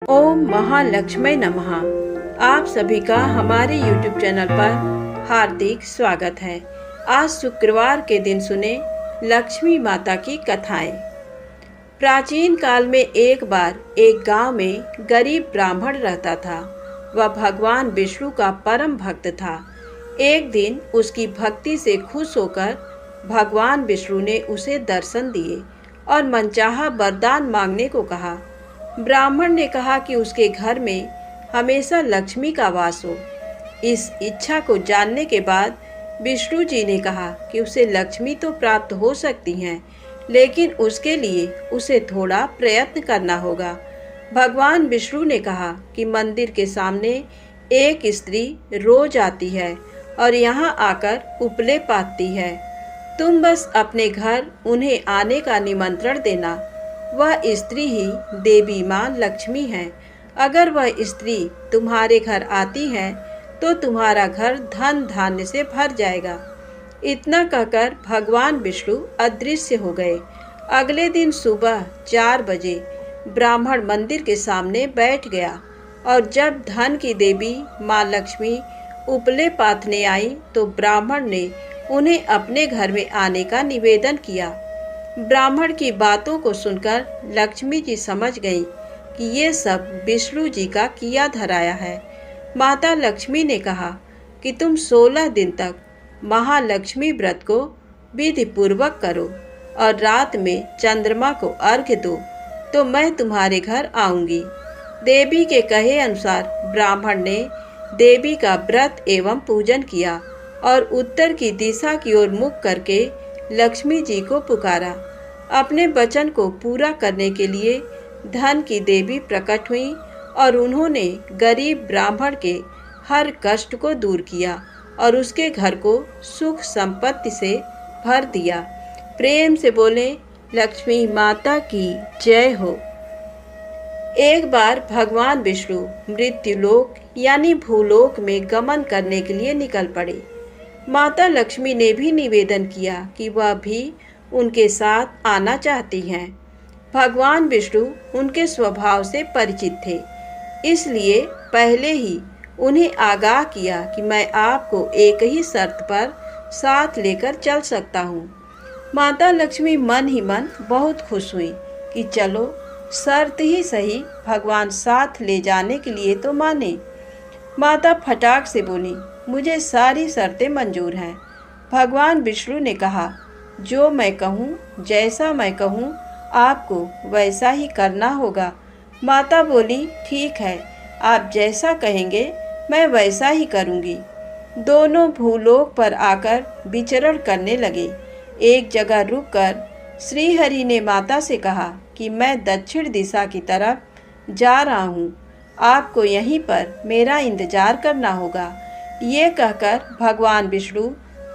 ओम महालक्ष्मी नमः। आप सभी का हमारे YouTube चैनल पर हार्दिक स्वागत है। आज शुक्रवार के दिन सुने लक्ष्मी माता की कथाएं। प्राचीन काल में एक बार एक गांव में गरीब ब्राह्मण रहता था। वह भगवान विष्णु का परम भक्त था। एक दिन उसकी भक्ति से खुश होकर भगवान विष्णु ने उसे दर्शन दिए और मनचाहा वरदान मांगने को कहा। ब्राह्मण ने कहा कि उसके घर में हमेशा लक्ष्मी का वास हो। इस इच्छा को जानने के बाद विष्णु जी ने कहा कि उसे लक्ष्मी तो प्राप्त हो सकती हैं, लेकिन उसके लिए उसे थोड़ा प्रयत्न करना होगा। भगवान विष्णु ने कहा कि मंदिर के सामने एक स्त्री रोज आती है और यहाँ आकर उपले पाती है। तुम बस अपने घर उन्हें आने का निमंत्रण देना। वह स्त्री ही देवी माँ लक्ष्मी है। अगर वह स्त्री तुम्हारे घर आती है तो तुम्हारा घर धन धान्य से भर जाएगा। इतना कहकर भगवान विष्णु अदृश्य हो गए। अगले दिन सुबह 4 बजे ब्राह्मण मंदिर के सामने बैठ गया और जब धन की देवी माँ लक्ष्मी उपले पाथने आई तो ब्राह्मण ने उन्हें अपने घर में आने का निवेदन किया। ब्राह्मण की बातों को सुनकर लक्ष्मी जी समझ गई कि ये सब विष्णु जी का किया धराया है। माता लक्ष्मी ने कहा कि तुम 16 दिन तक महालक्ष्मी व्रत को विधि पूर्वक करो और रात में चंद्रमा को अर्घ्य दो तो मैं तुम्हारे घर आऊंगी। देवी के कहे अनुसार ब्राह्मण ने देवी का व्रत एवं पूजन किया और उत्तर की दिशा की ओर मुख करके लक्ष्मी जी को पुकारा। अपने वचन को पूरा करने के लिए धन की देवी प्रकट हुई और उन्होंने गरीब ब्राह्मण के हर कष्ट को दूर किया और उसके घर को सुख संपत्ति से भर दिया। प्रेम से बोले लक्ष्मी माता की जय हो। एक बार भगवान विष्णु मृत्युलोक यानी भूलोक में गमन करने के लिए निकल पड़े। माता लक्ष्मी ने भी निवेदन किया कि वह भी उनके साथ आना चाहती हैं। भगवान विष्णु उनके स्वभाव से परिचित थे, इसलिए पहले ही उन्हें आगाह किया कि मैं आपको एक ही शर्त पर साथ लेकर चल सकता हूँ। माता लक्ष्मी मन ही मन बहुत खुश हुई कि चलो शर्त ही सही, भगवान साथ ले जाने के लिए तो माने। माता फटाक से बोली, मुझे सारी शर्तें मंजूर हैं। भगवान विष्णु ने कहा, जो मैं कहूँ, जैसा मैं कहूँ, आपको वैसा ही करना होगा। माता बोली, ठीक है, आप जैसा कहेंगे मैं वैसा ही करूँगी। दोनों भूलोक पर आकर विचरण करने लगे। एक जगह रुककर श्रीहरि ने माता से कहा कि मैं दक्षिण दिशा की तरफ जा रहा हूँ, आपको यहीं पर मेरा इंतजार करना होगा। ये कहकर भगवान विष्णु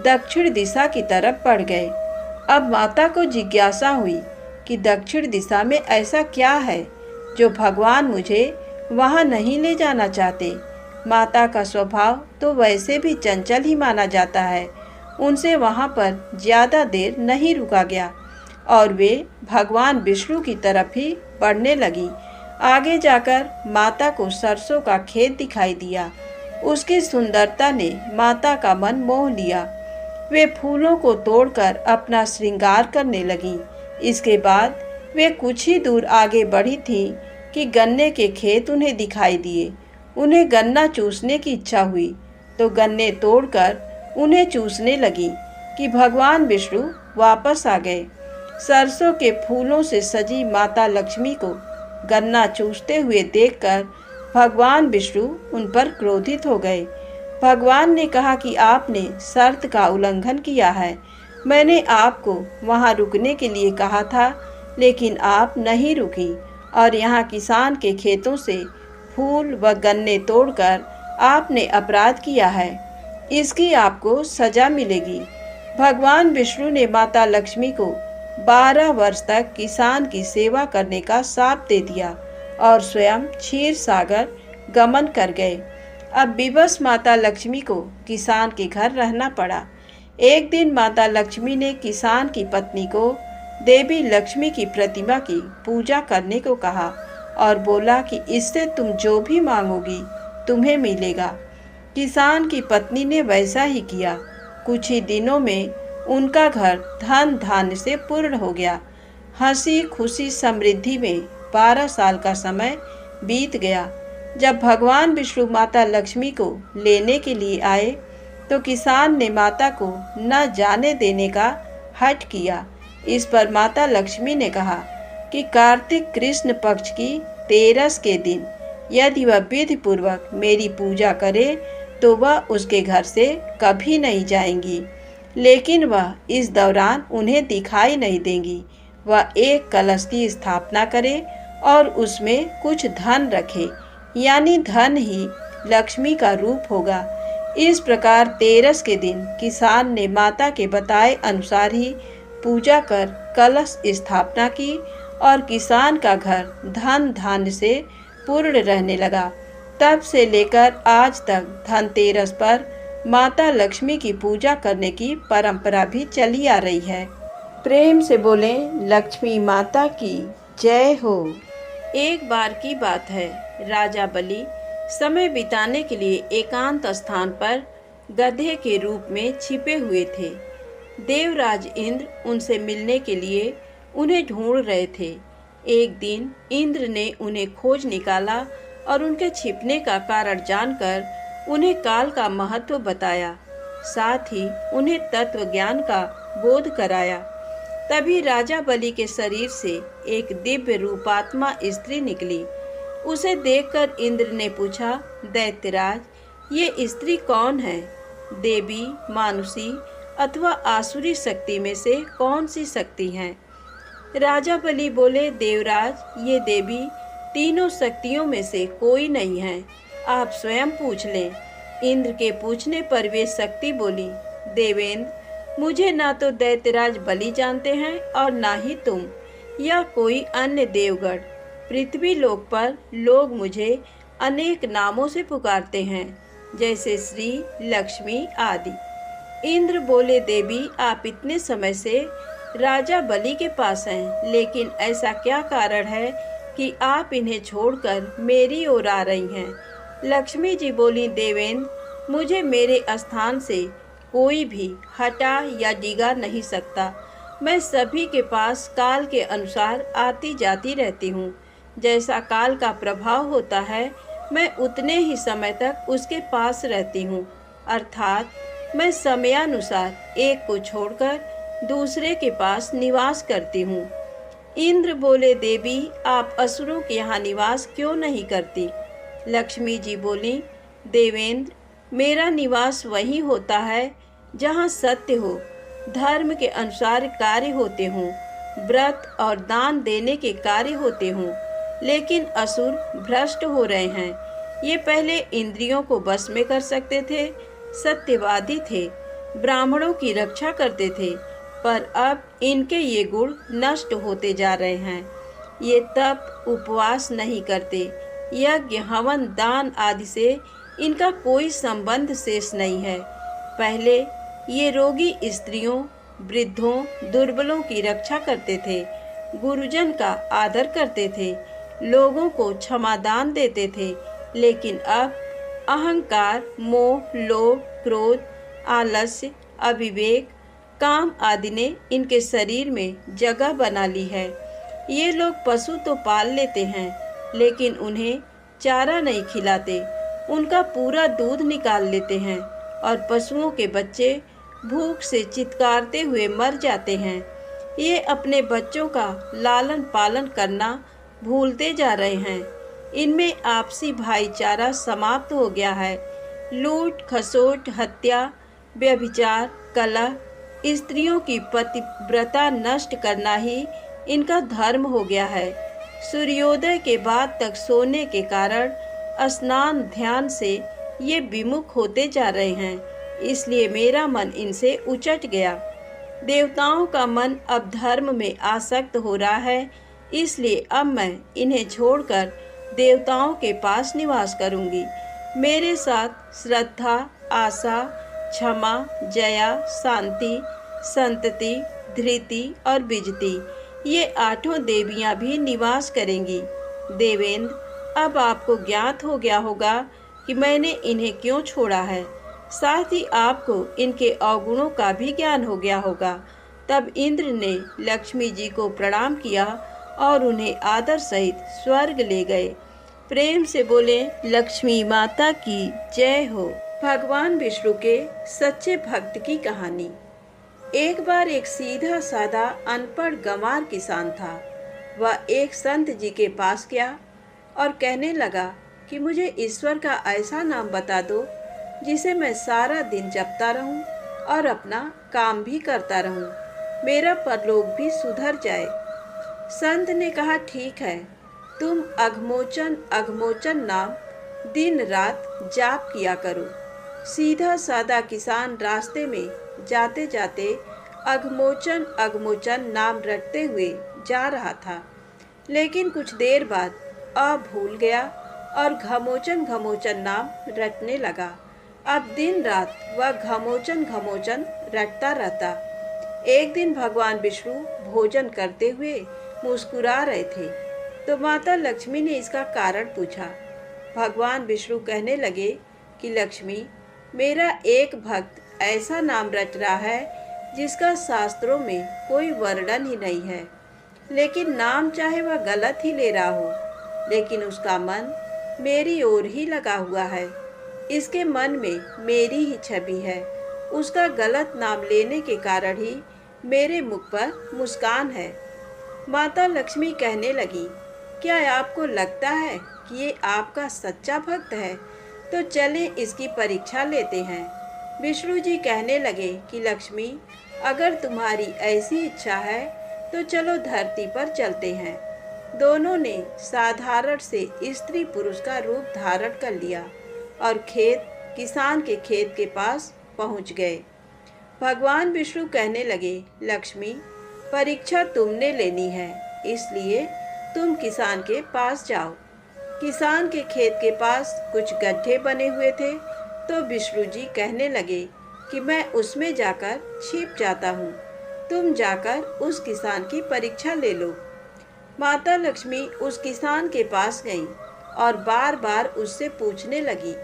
दक्षिण दिशा की तरफ बढ़ गए। अब माता को जिज्ञासा हुई कि दक्षिण दिशा में ऐसा क्या है जो भगवान मुझे वहाँ नहीं ले जाना चाहते। माता का स्वभाव तो वैसे भी चंचल ही माना जाता है। उनसे वहाँ पर ज़्यादा देर नहीं रुका गया और वे भगवान विष्णु की तरफ ही बढ़ने लगी। आगे जाकर माता को सरसों का खेत दिखाई दिया। उसकी सुंदरता ने माता का मन मोह लिया। वे फूलों को तोड़कर अपना श्रृंगार करने लगी। इसके बाद वे कुछ ही दूर आगे बढ़ी थी कि गन्ने के खेत उन्हें दिखाई दिए। उन्हें गन्ना चूसने की इच्छा हुई तो गन्ने तोड़कर उन्हें चूसने लगी कि भगवान विष्णु वापस आ गए। सरसों के फूलों से सजी माता लक्ष्मी को गन्ना चूसते हुए देखकर भगवान विष्णु उन पर क्रोधित हो गए। भगवान ने कहा कि आपने शर्त का उल्लंघन किया है। मैंने आपको वहां रुकने के लिए कहा था, लेकिन आप नहीं रुकी और यहाँ किसान के खेतों से फूल व गन्ने तोड़कर आपने अपराध किया है। इसकी आपको सजा मिलेगी। भगवान विष्णु ने माता लक्ष्मी को 12 वर्ष तक किसान की सेवा करने का शाप दे दिया और स्वयं क्षीर सागर गमन कर गए। अब विवश माता लक्ष्मी को किसान के घर रहना पड़ा। एक दिन माता लक्ष्मी ने किसान की पत्नी को देवी लक्ष्मी की प्रतिमा की पूजा करने को कहा और बोला कि इससे तुम जो भी मांगोगी तुम्हें मिलेगा। किसान की पत्नी ने वैसा ही किया। कुछ ही दिनों में उनका घर धन धान्य से पूर्ण हो गया। हंसी खुशी समृद्धि में 12 साल का समय बीत गया। जब भगवान विष्णु माता लक्ष्मी को लेने के लिए आए तो किसान ने माता को न जाने देने का हठ किया। इस पर माता लक्ष्मी ने कहा कि कार्तिक कृष्ण पक्ष की 13 के दिन यदि वह विधि पूर्वक मेरी पूजा करे तो वह उसके घर से कभी नहीं जाएंगी, लेकिन वह इस दौरान उन्हें दिखाई नहीं देंगी। वह एक कलश की स्थापना करे और उसमें कुछ धन रखे, यानी धन ही लक्ष्मी का रूप होगा। इस प्रकार 13 के दिन किसान ने माता के बताए अनुसार ही पूजा कर कलश स्थापना की और किसान का घर धन धान्य से पूर्ण रहने लगा। तब से लेकर आज तक धनतेरस पर माता लक्ष्मी की पूजा करने की परंपरा भी चली आ रही है। प्रेम से बोले लक्ष्मी माता की जय हो। एक बार की बात है, राजा बलि समय बिताने के लिए एकांत स्थान पर गधे के रूप में छिपे हुए थे। देवराज इंद्र उनसे मिलने के लिए उन्हें ढूंढ रहे थे। एक दिन इंद्र ने उन्हें खोज निकाला और उनके छिपने का कारण जानकर उन्हें काल का महत्व बताया, साथ ही उन्हें तत्व ज्ञान का बोध कराया। तभी राजा बलि के शरीर से एक दिव्य रूपात्मा स्त्री निकली। उसे देखकर इंद्र ने पूछा, दैत्यराज, ये स्त्री कौन है? देवी, मानुषी अथवा आसुरी शक्ति में से कौन सी शक्ति है? राजा बलि बोले, देवराज, ये देवी तीनों शक्तियों में से कोई नहीं है, आप स्वयं पूछ लें। इंद्र के पूछने पर वे शक्ति बोली, देवेंद्र, मुझे ना तो दैत्यराज बलि जानते हैं और ना ही तुम या कोई अन्य देवगण। पृथ्वी लोक पर लोग मुझे अनेक नामों से पुकारते हैं, जैसे श्री, लक्ष्मी आदि। इंद्र बोले, देवी, आप इतने समय से राजा बलि के पास हैं, लेकिन ऐसा क्या कारण है कि आप इन्हें छोड़कर मेरी ओर आ रही हैं? लक्ष्मी जी बोली, देवेंद्र, मुझे मेरे स्थान से कोई भी हटा या डिगा नहीं सकता। मैं सभी के पास काल के अनुसार आती जाती रहती हूँ। जैसा काल का प्रभाव होता है, मैं उतने ही समय तक उसके पास रहती हूँ। अर्थात मैं समयानुसार एक को छोड़कर दूसरे के पास निवास करती हूँ। इंद्र बोले, देवी, आप असुरों के यहाँ निवास क्यों नहीं करती? लक्ष्मी जी बोली, देवेंद्र, मेरा निवास वहीं होता है जहाँ सत्य हो, धर्म के अनुसार कार्य होते हों, व्रत और दान देने के कार्य होते हों, लेकिन असुर भ्रष्ट हो रहे हैं। ये पहले इंद्रियों को बस में कर सकते थे, सत्यवादी थे, ब्राह्मणों की रक्षा करते थे, पर अब इनके ये गुण नष्ट होते जा रहे हैं। ये तप उपवास नहीं करते, यज्ञ हवन दान आदि से इनका कोई संबंध शेष नहीं है। पहले ये रोगी स्त्रियों, वृद्धों, दुर्बलों की रक्षा करते थे, गुरुजन का आदर करते थे, लोगों को क्षमादान देते थे, लेकिन अब अहंकार, मोह, लोभ, क्रोध, आलस्य, अविवेक, काम आदि ने इनके शरीर में जगह बना ली है। ये लोग पशु तो पाल लेते हैं, लेकिन उन्हें चारा नहीं खिलाते, उनका पूरा दूध निकाल लेते हैं और पशुओं के बच्चे भूख से चित्कारते हुए मर जाते हैं। ये अपने बच्चों का लालन पालन करना भूलते जा रहे हैं। इनमें आपसी भाईचारा समाप्त हो गया है। लूट खसोट, हत्या, व्यभिचार, कलह, स्त्रियों की पतिव्रता नष्ट करना ही इनका धर्म हो गया है। सूर्योदय के बाद तक सोने के कारण स्नान ध्यान से ये विमुख होते जा रहे हैं, इसलिए मेरा मन इनसे उचट गया। देवताओं का मन अब धर्म में आसक्त हो रहा है, इसलिए अब मैं इन्हें छोड़कर देवताओं के पास निवास करूंगी। मेरे साथ श्रद्धा, आशा, क्षमा, जया, शांति, संतति, धृति और विजति, ये 8 देवियां भी निवास करेंगी। देवेंद्र, अब आपको ज्ञात हो गया होगा कि मैंने इन्हें क्यों छोड़ा है। साथ ही आपको इनके अवगुणों का भी ज्ञान हो गया होगा। तब इंद्र ने लक्ष्मी जी को प्रणाम किया और उन्हें आदर सहित स्वर्ग ले गए। प्रेम से बोले, लक्ष्मी माता की जय हो। भगवान विष्णु के सच्चे भक्त की कहानी। एक बार एक सीधा साधा अनपढ़ गंवार किसान था। वह एक संत जी के पास गया और कहने लगा कि मुझे ईश्वर का ऐसा नाम बता दो जिसे मैं सारा दिन जपता रहूं और अपना काम भी करता रहूं, मेरा परलोक भी सुधर जाए। संत ने कहा, ठीक है, तुम अघमोचन अघमोचन नाम दिन रात जाप किया करो। सीधा साधा किसान रास्ते में जाते जाते अघमोचन अघमोचन नाम रटते हुए जा रहा था, लेकिन कुछ देर बाद भूल गया और घमोचन घमोचन नाम रटने लगा। अब दिन रात वह घमोचन घमोचन रटता रहता। एक दिन भगवान विष्णु भोजन करते हुए मुस्कुरा रहे थे, तो माता लक्ष्मी ने इसका कारण पूछा। भगवान विष्णु कहने लगे कि लक्ष्मी, मेरा एक भक्त ऐसा नाम रट रहा है जिसका शास्त्रों में कोई वर्णन ही नहीं है, लेकिन नाम चाहे वह गलत ही ले रहा हो, लेकिन उसका मन मेरी ओर ही लगा हुआ है। इसके मन में मेरी ही छवि है। उसका गलत नाम लेने के कारण ही मेरे मुख पर मुस्कान है। माता लक्ष्मी कहने लगी, क्या आपको लगता है कि ये आपका सच्चा भक्त है? तो चलें इसकी परीक्षा लेते हैं। विष्णु जी कहने लगे कि लक्ष्मी, अगर तुम्हारी ऐसी इच्छा है तो चलो धरती पर चलते हैं। दोनों ने साधारण से स्त्री पुरुष का रूप धारण कर लिया और किसान के खेत के पास पहुंच गए। भगवान विष्णु कहने लगे, लक्ष्मी, परीक्षा तुमने लेनी है, इसलिए तुम किसान के पास जाओ। किसान के खेत के पास कुछ गड्ढे बने हुए थे, तो विष्णु जी कहने लगे कि मैं उसमें जाकर छिप जाता हूँ, तुम जाकर उस किसान की परीक्षा ले लो। माता लक्ष्मी उस किसान के पास गईं और बार बार उससे पूछने लगी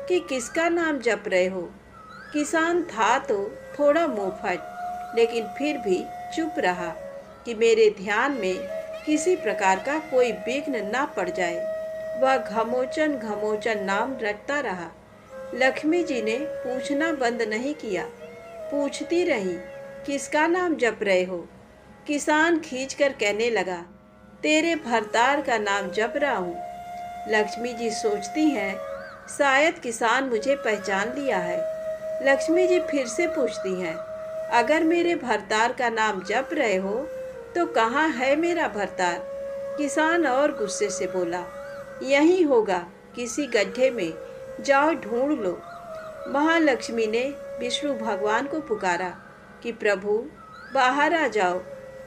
कि किसका नाम जप रहे हो। किसान था तो थोड़ा मुंहफट, लेकिन फिर भी चुप रहा कि मेरे ध्यान में किसी प्रकार का कोई विघ्न ना पड़ जाए। वह घमोचन घमोचन नाम रटता रहा। लक्ष्मी जी ने पूछना बंद नहीं किया, पूछती रही, किसका नाम जप रहे हो? किसान खींचकर कहने लगा, तेरे भरतार का नाम जप रहा हूँ। लक्ष्मी जी सोचती हैं, शायद किसान मुझे पहचान लिया है। लक्ष्मी जी फिर से पूछती हैं, अगर मेरे भरतार का नाम जप रहे हो तो कहाँ है मेरा भरतार? किसान और गुस्से से बोला, यहीं होगा, किसी गड्ढे में, जाओ ढूंढ लो। महालक्ष्मी ने विष्णु भगवान को पुकारा कि प्रभु, बाहर आ जाओ,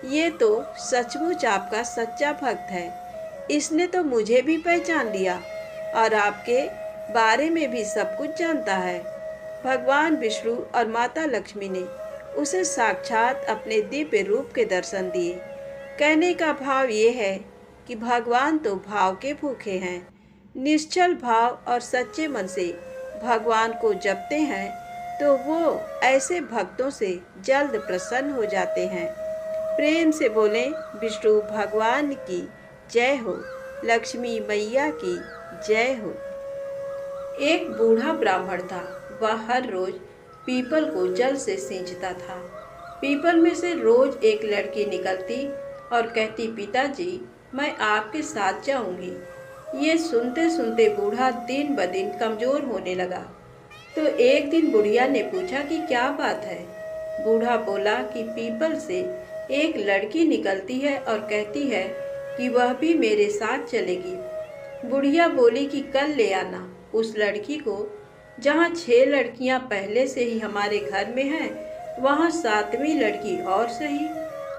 ये तो सचमुच आपका सच्चा भक्त है। इसने तो मुझे भी पहचान लिया और आपके बारे में भी सब कुछ जानता है। भगवान विष्णु और माता लक्ष्मी ने उसे साक्षात अपने दिव्य रूप के दर्शन दिए। कहने का भाव ये है कि भगवान तो भाव के भूखे हैं। निश्चल भाव और सच्चे मन से भगवान को जपते हैं तो वो ऐसे भक्तों से जल्द प्रसन्न हो जाते हैं। प्रेम से बोलें, विष्णु भगवान की जय हो, लक्ष्मी मैया की जय हो। एक बूढ़ा ब्राह्मण था। वह हर रोज पीपल को जल से सींचता था। पीपल में से रोज एक लड़की निकलती और कहती, पिताजी, मैं आपके साथ जाऊंगी। ये सुनते सुनते बूढ़ा दिन ब दिन कमजोर होने लगा। तो एक दिन बुढ़िया ने पूछा कि क्या बात है। बूढ़ा बोला कि पीपल से एक लड़की निकलती है और कहती है कि वह भी मेरे साथ चलेगी। बुढ़िया बोली कि कल ले आना उस लड़की को। जहाँ 6 लड़कियाँ पहले से ही हमारे घर में हैं, वहाँ 7वीं लड़की और सही।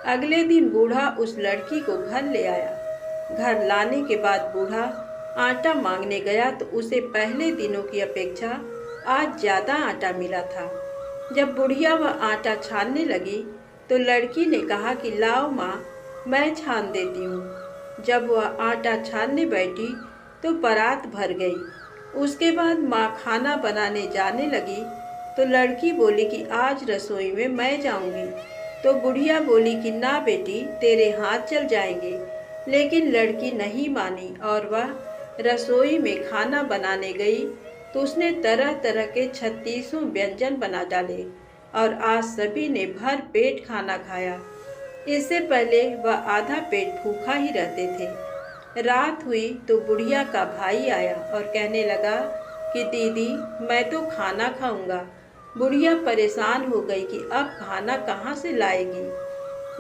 अगले दिन बूढ़ा उस लड़की को घर ले आया। घर लाने के बाद बूढ़ा आटा मांगने गया तो उसे पहले दिनों की अपेक्षा आज ज़्यादा आटा मिला था। जब बुढ़िया वह आटा छानने लगी तो लड़की ने कहा कि लाओ माँ, मैं छान देती हूँ। जब वह आटा छानने बैठी तो परात भर गई। उसके बाद माँ खाना बनाने जाने लगी तो लड़की बोली कि आज रसोई में मैं जाऊंगी। तो बुढ़िया बोली कि ना बेटी, तेरे हाथ चल जाएंगे। लेकिन लड़की नहीं मानी और वह रसोई में खाना बनाने गई तो उसने तरह तरह के 36 व्यंजन बना डाले और आज सभी ने भर पेट खाना खाया। इससे पहले वह आधा पेट भूखा ही रहते थे। रात हुई तो बुढ़िया का भाई आया और कहने लगा कि दीदी, मैं तो खाना खाऊंगा। बुढ़िया परेशान हो गई कि अब खाना कहाँ से लाएगी।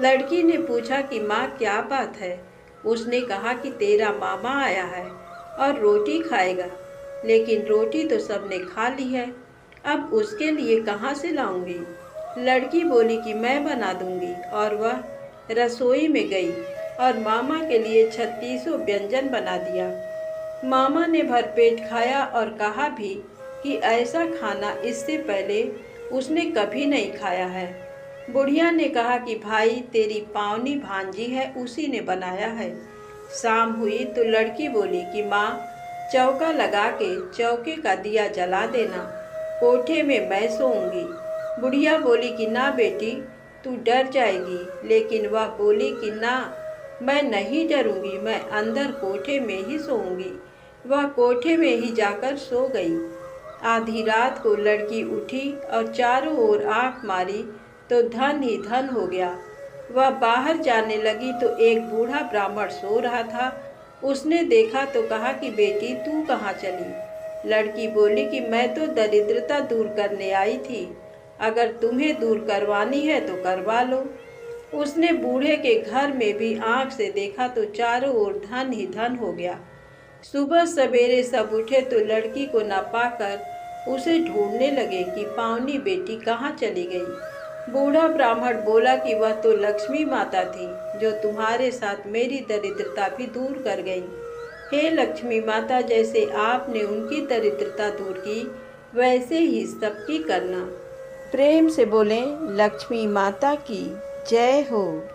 लड़की ने पूछा कि माँ, क्या बात है। उसने कहा कि तेरा मामा आया है और रोटी खाएगा, लेकिन रोटी तो सबने खा ली है, अब उसके लिए कहाँ से लाऊंगी। लड़की बोली कि मैं बना दूंगी और वह रसोई में गई और मामा के लिए 36 व्यंजन बना दिया। मामा ने भरपेट खाया और कहा भी कि ऐसा खाना इससे पहले उसने कभी नहीं खाया है। बुढ़िया ने कहा कि भाई, तेरी पावनी भांजी है, उसी ने बनाया है। शाम हुई तो लड़की बोली कि माँ, चौका लगा के चौके का दिया जला देना, कोठे में मैं सोऊंगी। बुढ़िया बोली कि ना बेटी, तू डर जाएगी। लेकिन वह बोली कि ना, मैं नहीं डरूंगी, मैं अंदर कोठे में ही सोऊंगी। वह कोठे में ही जाकर सो गई। आधी रात को लड़की उठी और चारों ओर आंख मारी तो धन ही धन हो गया। वह बाहर जाने लगी तो एक बूढ़ा ब्राह्मण सो रहा था। उसने देखा तो कहा कि बेटी, तू कहाँ चली। लड़की बोली कि मैं तो दरिद्रता दूर करने आई थी, अगर तुम्हें दूर करवानी है तो करवा लो। उसने बूढ़े के घर में भी आंख से देखा तो चारों ओर धन ही धन हो गया। सुबह सवेरे सब उठे तो लड़की को न पाकर उसे ढूंढने लगे कि पावनी बेटी कहाँ चली गई। बूढ़ा ब्राह्मण बोला कि वह तो लक्ष्मी माता थी, जो तुम्हारे साथ मेरी दरिद्रता भी दूर कर गई। हे लक्ष्मी माता, जैसे आपने उनकी दरिद्रता दूर की, वैसे ही सबकी करना। प्रेम से बोलें, लक्ष्मी माता की जय हो।